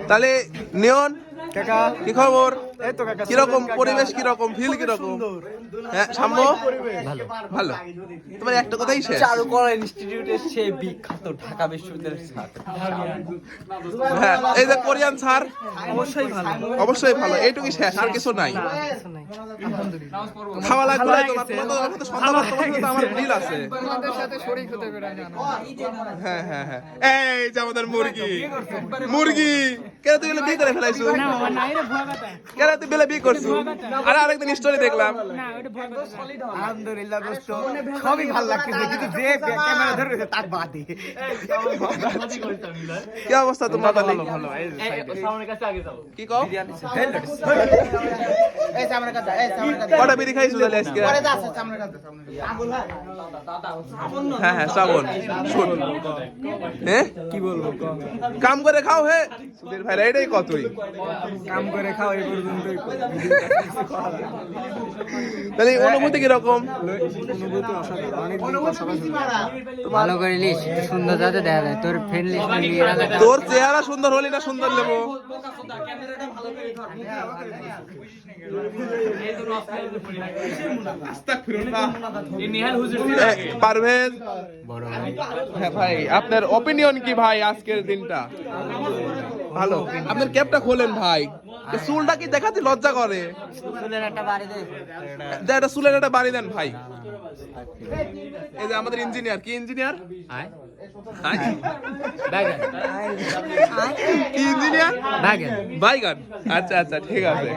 তাহলে নিয়ন কাকা কি খবর? এই তো কাকা কিরকম পরিবেশ, কিরকম ফিল, কিরকম? হ্যাঁ সাম্য ভালো ভালো। তোমার একটা কথাই শেষ, চারুকলা ইনস্টিটিউটের সেই বিখ্যাত ঢাকা বিশ্ববিদ্যালয়ের ছাত্র। হ্যাঁ এই যে কোরিয়ান স্যার অবশ্যই ভালো, অবশ্যই ভালো, এইটুকুই শেষ, আর কিছু নাই। খাওয়া লাগবে তোমার তো সন্ধ্যা, তোমার সাথে আমার ডিল আছে। তোমাদের সাথে শরীক হতে পেরে জানো। হ্যাঁ হ্যাঁ হ্যাঁ, এই যে আমাদের মুরগি, মুরগি কেন তুই বিয়ে করে ফেলাইছো? না বাবা না, এটা ভুয়া কথা। কেন তুই বেলা বিয়ে করছো? আরে আরেকদিন স্টোরি দেখলাম। না ওটা ভুয়া কথা। আলহামদুলিল্লাহ দোস্ত, সবই ভালো লাগতেছে, কিন্তু যে ক্যামেরা ধরে রয়েছে তার বাদে। কি অবস্থা তোমার? ভালো ভালো। কি কও? এই সামনে কাছে, এই সামনে কাছে। কটা বিড়ি খাইছো তাহলে আজকে? পরে দাও সামনে কাছে, সামনে কাছে। হ্যাঁ হ্যাঁ শ্রাবণ শুন, হ্যাঁ কি বলবো? কাম করে খাও। হে সুধীর ভাই এটাই কতই কাম করে খাও এই পর্যন্তই। তাহলে অনুভূতি কিরকম? অনুভূতি অসাধারণ, অনেক ভালো করে লিস, সুন্দর যাতে দেখা যায় তোর ফ্রেন্ড লিস্ট নিয়ে রাখা। তোর চেহারা সুন্দর হলি না সুন্দর লেবো? পারভেজ হ্যাঁ ভাই, আপনার অপিনিয়ন কি ভাই আজকের দিনটা? ভালো। আপনার ক্যাপটা খোলেন ভাই, চুলটা কি দেখাতে লজ্জা করে? একটা চুলের একটা বাড়ি দেন ভাই। এই যে আমাদের ইঞ্জিনিয়ার, কি ইঞ্জিনিয়ার? কি ইঞ্জিনিয়ার? বাইগান। আচ্ছা আচ্ছা ঠিক আছে।